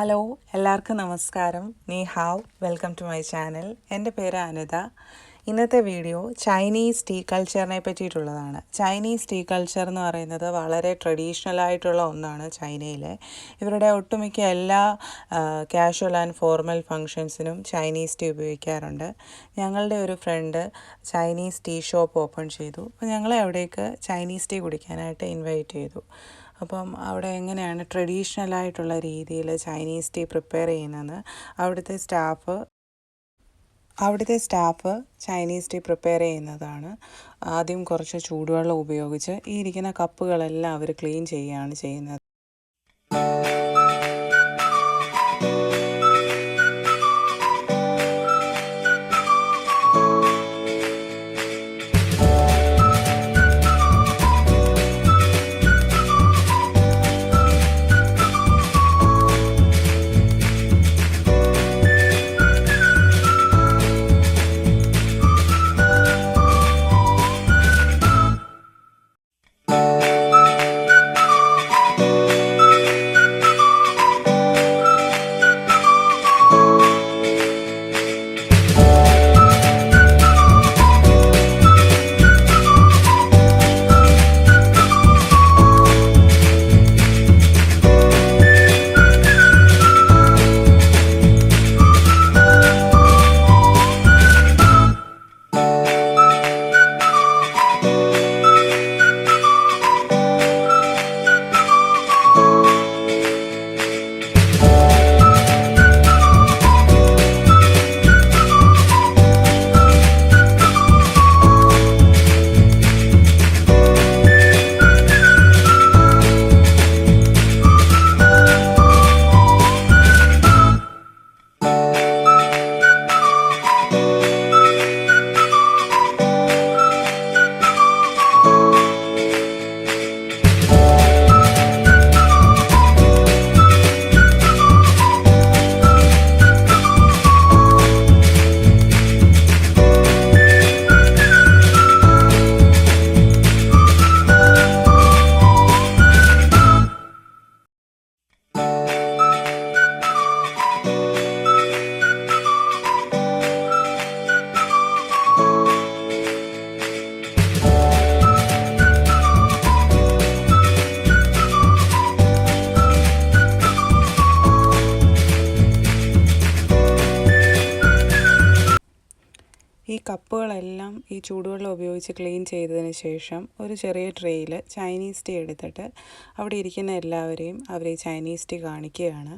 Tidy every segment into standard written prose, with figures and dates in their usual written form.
Hello, എല്ലാവർക്കും നമസ്കാരം. നീ ഹാവ്, വെൽക്കം ടു മൈ ചാനൽ. എൻ്റെ പേര് അനിത. ഇന്നത്തെ വീഡിയോ ചൈനീസ് ടീ കൾച്ചറിനെ പറ്റിയിട്ടുള്ളതാണ്. ചൈനീസ് ടീ കൾച്ചർ എന്ന് പറയുന്നത് വളരെ ട്രഡീഷണൽ ആയിട്ടുള്ള ഒന്നാണ് ചൈനയിലെ. ഇവരുടെ ഒട്ടുമിക്ക എല്ലാ കാഷ്വൽ ആൻഡ് ഫോർമൽ ഫങ്ഷൻസിനും ചൈനീസ് ടീ ഉപയോഗിക്കാറുണ്ട്. ഞങ്ങളുടെ ഒരു friend Chinese tea shop open ചെയ്തു. അപ്പോൾ ഞങ്ങളെ അവിടേക്ക് ചൈനീസ് ടീ കുടിക്കാനായിട്ട് ഇൻവൈറ്റ് ചെയ്തു. അപ്പം അവിടെ എങ്ങനെയാണ് ട്രഡീഷണലായിട്ടുള്ള രീതിയിൽ ചൈനീസ് ടീ പ്രിപ്പയർ ചെയ്യുന്നതെന്ന് അവിടുത്തെ സ്റ്റാഫ് ചൈനീസ് ടീ പ്രിപ്പയർ ചെയ്യുന്നതാണ്. ആദ്യം കുറച്ച് ചൂടുവെള്ളം ഉപയോഗിച്ച് ഈ ഇരിക്കുന്ന കപ്പുകളെല്ലാം അവർ ക്ലീൻ ചെയ്യുകയാണ് ചെയ്യുന്നത്. ഈ കപ്പുകളെല്ലാം ഈ ചൂടുവെള്ളം ഉപയോഗിച്ച് ക്ലീൻ ചെയ്തതിന് ശേഷം ഒരു ചെറിയ ട്രേയിൽ ചൈനീസ് ടീ എടുത്തിട്ട് അവിടെ ഇരിക്കുന്ന എല്ലാവരെയും അവർ ഈ ചൈനീസ് ടീ കാണിക്കുകയാണ്.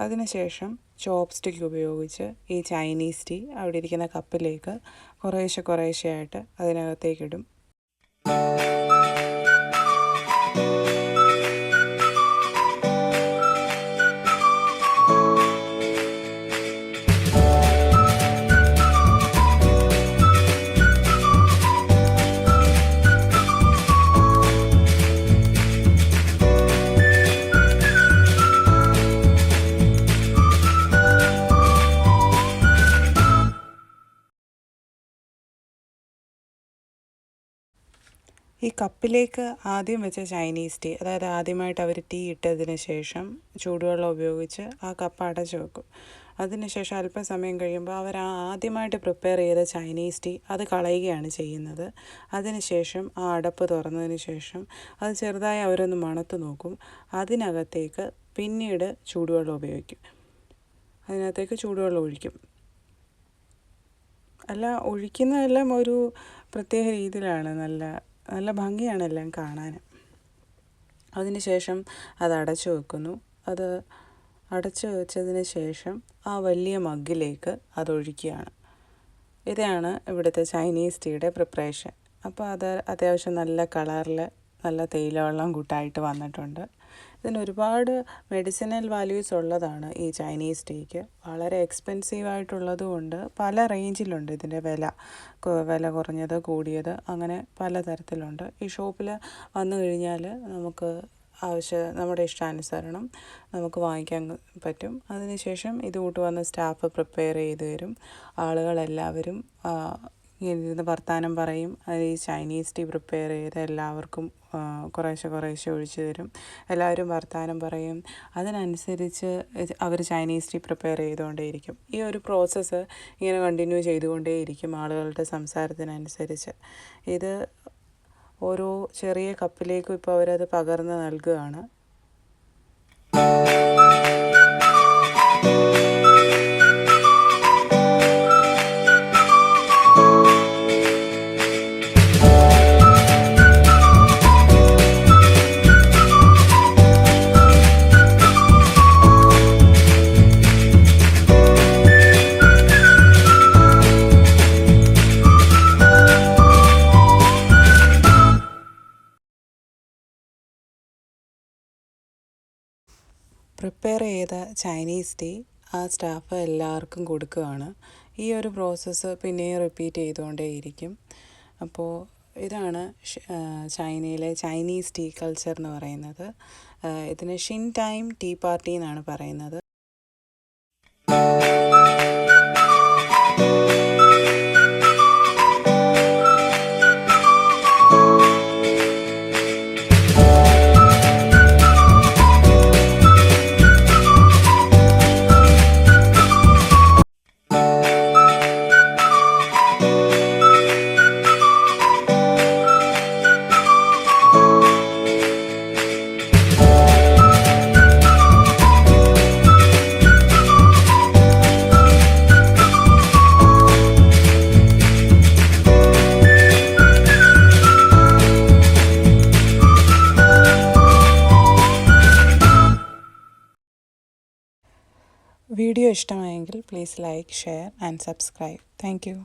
അതിനുശേഷം ചോപ്പ് സ്റ്റിക്ക് ഉപയോഗിച്ച് ഈ ചൈനീസ് ടീ അവിടെ ഇരിക്കുന്ന കപ്പിലേക്ക് കുറേശ്ശെയായിട്ട് അതിനകത്തേക്കിടും. ഈ കപ്പിലേക്ക് ആദ്യം വെച്ച ചൈനീസ് ടീ, അതായത് ആദ്യമായിട്ട് അവർ ടീ ഇട്ടതിന് ശേഷം ചൂടുവെള്ളം ഉപയോഗിച്ച് ആ കപ്പ് അടച്ചു വെക്കും. അതിനുശേഷം അല്പസമയം കഴിയുമ്പോൾ അവർ ആദ്യമായിട്ട് പ്രിപ്പയർ ചെയ്ത ചൈനീസ് ടീ അത് കളയുകയാണ് ചെയ്യുന്നത്. അതിനുശേഷം ആ അടപ്പ് തുറന്നതിന് ശേഷം അത് ചെറുതായി അവരൊന്ന് മണത്ത് നോക്കും. അതിനകത്തേക്ക് പിന്നീട് ചൂടുവെള്ളം ഉപയോഗിക്കും. അതിനകത്തേക്ക് ചൂടുവെള്ളം ഒഴിക്കും. ഒഴിക്കുന്നതെല്ലാം ഒരു പ്രത്യേക രീതിയിലാണ്. നല്ല ഭംഗിയാണ് എല്ലാം കാണാൻ. അതിനുശേഷം അത് അടച്ചു വെക്കുന്നു. അത് അടച്ചു വെച്ചതിന് ശേഷം ആ വലിയ മഗ്ഗിലേക്ക് അതൊഴിക്കുകയാണ്. ഇതാണ് ഇവിടുത്തെ ചൈനീസ് ടീയുടെ പ്രിപ്പറേഷൻ. അപ്പോൾ അത് അത്യാവശ്യം നല്ല കളറിൽ നല്ല തേയിലവെള്ളം കൂട്ടായിട്ട് വന്നിട്ടുണ്ട്. ഇതിന് ഒരുപാട് മെഡിസിനൽ വാല്യൂസ് ഉള്ളതാണ് ഈ ചൈനീസ് ടീക്ക്. വളരെ എക്സ്പെൻസീവായിട്ടുള്ളത് കൊണ്ട് പല റേഞ്ചിലുണ്ട് ഇതിൻ്റെ വില കുറഞ്ഞത്, കൂടിയത്, അങ്ങനെ പലതരത്തിലുണ്ട്. ഈ ഷോപ്പിൽ വന്നു കഴിഞ്ഞാൽ നമുക്ക് നമ്മുടെ ഇഷ്ടാനുസരണം നമുക്ക് വാങ്ങിക്കാൻ പറ്റും. അതിനുശേഷം ഇത് വന്ന് സ്റ്റാഫ് പ്രിപ്പയർ ചെയ്ത് തരും. ആളുകളെല്ലാവരും ഇരുന്ന് വർത്താനം പറയും. ഈ ചൈനീസ് ടീ പ്രിപ്പയർ ചെയ്ത് എല്ലാവർക്കും കുറേശ്ശെ കുറേശ്ശെ ഒഴിച്ചു തരും. എല്ലാവരും വർത്തമാനം പറയും. അതിനനുസരിച്ച് അവർ ചൈനീസ് ടീ പ്രിപ്പയർ ചെയ്തുകൊണ്ടേയിരിക്കും. ഈ ഒരു പ്രോസസ്സ് ഇങ്ങനെ കണ്ടിന്യൂ ചെയ്തുകൊണ്ടേയിരിക്കും ആളുകളുടെ സംസാരത്തിനനുസരിച്ച്. ഇത് ഓരോ ചെറിയ കപ്പിലേക്കും ഇപ്പോൾ അവരത് പകർന്ന് നൽകുകയാണ്. പ്രിപ്പയർ ചെയ്ത ചൈനീസ് ടീ ആ സ്റ്റാഫ് എല്ലാവർക്കും കൊടുക്കുകയാണ്. ഈ ഒരു പ്രോസസ്സ് പിന്നെയും റിപ്പീറ്റ് ചെയ്തുകൊണ്ടേയിരിക്കും. അപ്പോൾ ഇതാണ് ചൈനയിലെ ചൈനീസ് ടീ കൾച്ചർ എന്ന് പറയുന്നത്. ഇതിന് ഷിൻ ടൈം ടീ പാർട്ടി എന്നാണ് പറയുന്നത്. വീഡിയോ ഇഷ്ടമായെങ്കിൽ please like, share and subscribe. Thank you.